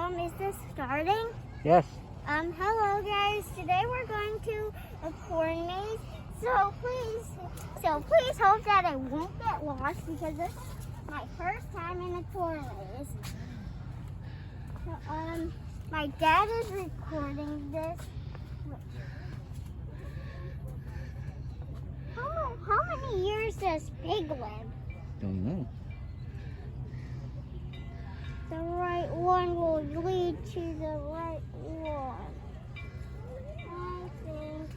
Is this starting? Yes. Hello guys. Today we're going to a corn maze. So please hope that I won't get lost because this is my first time in a corn maze. So, my dad is recording this. How many years does Pig live? Don't know. The right one will lead to the right one. I think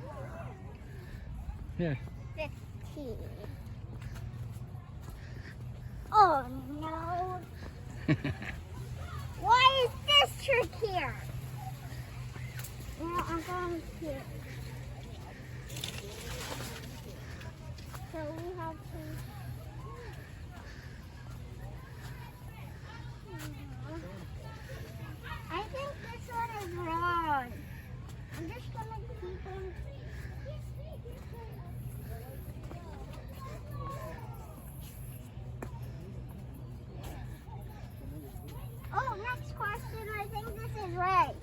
Yeah. 15. Oh no. Why is this trick here? No, I'm going here. So we have to. I think this one is wrong. I'm just gonna keep on. Oh, next question. I think this is right.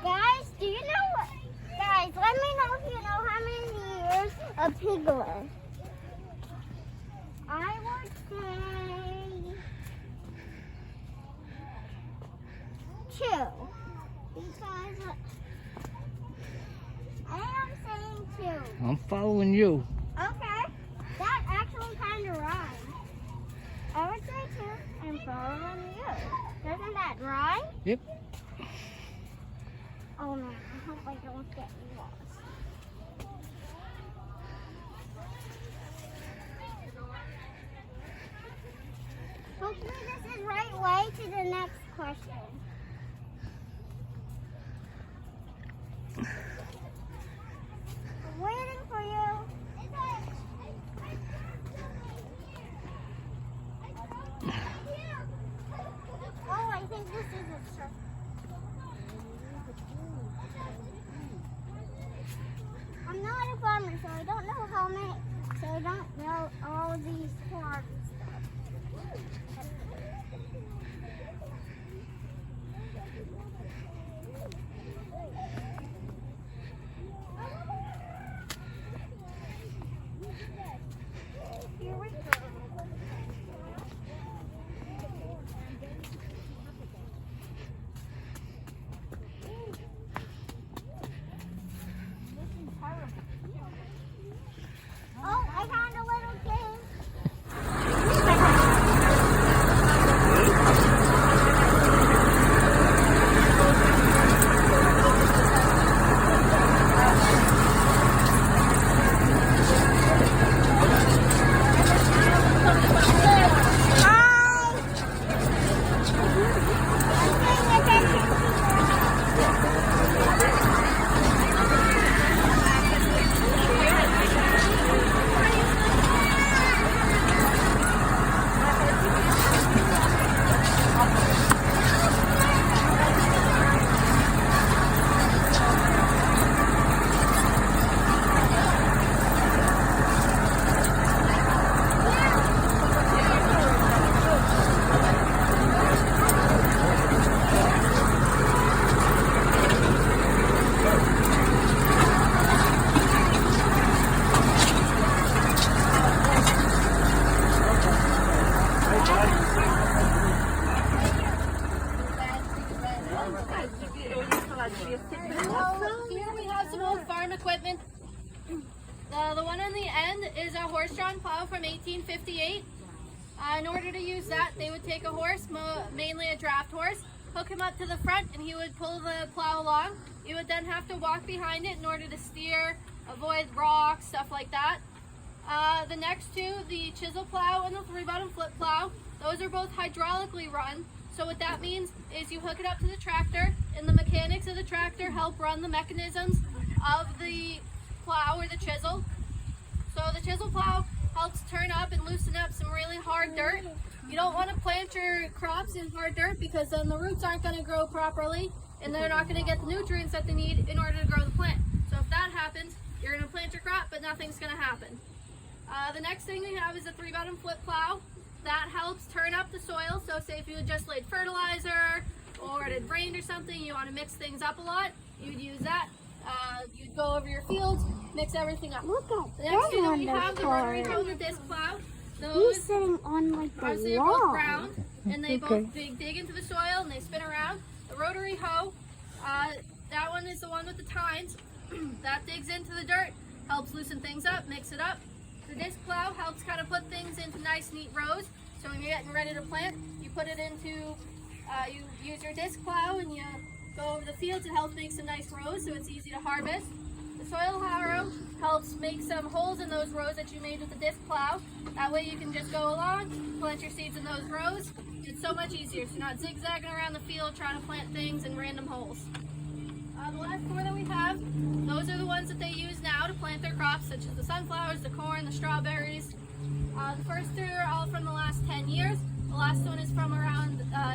Guys, do you know what? Guys, let me know if you know how many years a pig lives. I would say 2. Because I am saying 2. I'm following you. Okay. That actually kind of rhymes. I would say 2 and following you. Doesn't that rhyme? Yep. Oh man, I hope I don't get lost. Hopefully this is right way to the next question. I'm waiting for you. Oh, I think this is a circle. I'm not a farmer, so I don't know how many, so I don't know all these farm stuff. Here we go. Oh, I found a little cave. Here we have some old farm equipment. The one on the end is a horse-drawn plow from 1858. In order to use that, they would take a horse, mainly a draft horse, hook him up to the front, and he would pull the plow along. You would then have to walk behind it in order to steer, avoid rocks, stuff like that. The next two, the chisel plow and the 3-bottom flip plow, those are both hydraulically run. So what that means is you hook it up to the tractor, and the mechanics of the tractor help run the mechanisms of the plow or the chisel. So the chisel plow helps turn up and loosen up some really hard dirt. You don't want to plant your crops in hard dirt because then the roots aren't going to grow properly and they're not going to get the nutrients that they need in order to grow the plant. So if that happens, you're going to plant your crop but nothing's going to happen. The next thing we have is a 3-bottom flip plow. That helps turn up the soil. So say if you had just laid fertilizer or it had rained or something, you want to mix things up a lot, you'd use that. You'd go over your fields, mix everything up. Look at The next thing that we that have, the rotary hoe and the disc plow. He's Those sitting on like obviously the are both wall. round, and they both dig into the soil and they spin around. The rotary hoe, that one is the one with the tines. That digs into the dirt, helps loosen things up, mix it up. The disc plow helps kind of put things into nice, neat rows. So when you're getting ready to plant, you put it into, you use your disc plow and you go over the fields. It helps make some nice rows so it's easy to harvest. The soil harrow helps make some holes in those rows that you made with the disc plow. That way you can just go along, plant your seeds in those rows. It's so much easier. So you're not zigzagging around the field trying to plant things in random holes. The last 4 that we have, those are the ones that they use now to plant their crops, such as the sunflowers, the corn, the strawberries. The first 3 are all from the last 10 years. The last one is from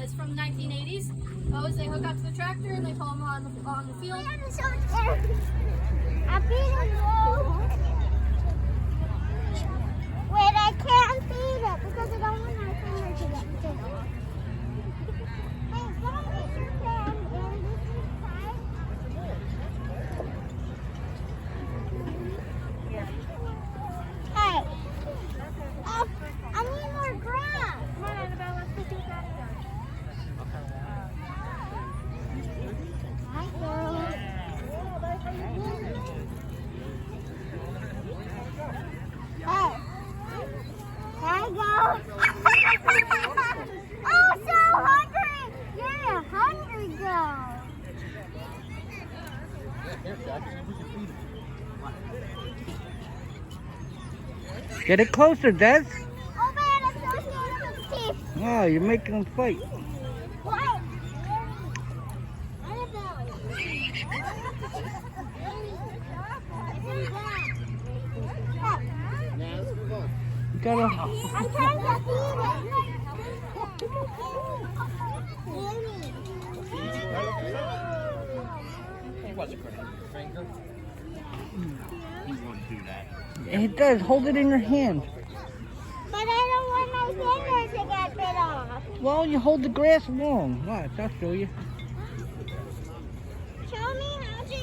is from the 1980s. Those they hook up to the tractor and they pull them on the field. I'm so scared. I'm feeding you. Wait, I can't feed it because I don't want my finger to get bit off. Hey, don't get your pen in this side. Hey, I need more grass. Come on, Annabelle, let's go do that again. Hi, girl. Hey, there you go. Oh, so hungry. You're a hungry girl. Get it closer, Des. Oh man, I'm so scared of teeth. Oh, you're making them fight. What? You gotta. I'm trying to feed it. He wasn't going to hit your finger. He wouldn't do that. It does. Hold it in your hand. But I don't want my finger to get bit off. Well, you hold the grass long. Watch, I'll show you. Show me how to do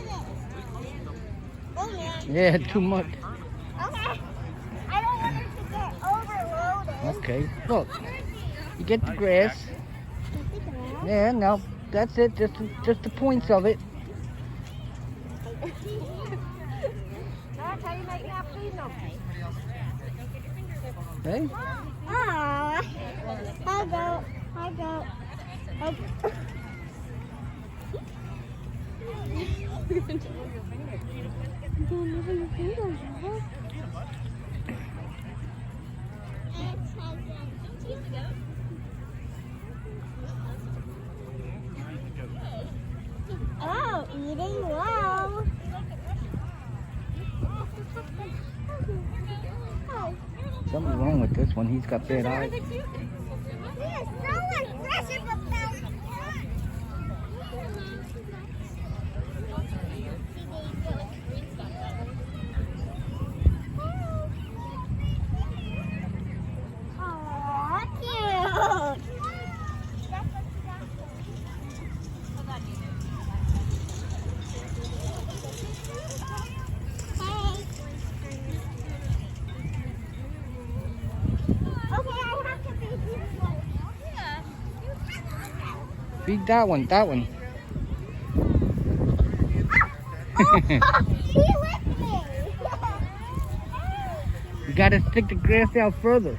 this. Oh man. Yeah, too much. Okay. I don't want it to get overloaded. Okay, look. You get the grass. Yeah, no, that's it. Just the points of it. That's how you make that food. Okay. Aww. I'll go. Oh, eating well. Something's wrong with this one. He's got bad eyes. He is so aggressive about that. Aw, cute. Feed that one. He licked me. You gotta stick the grass out further.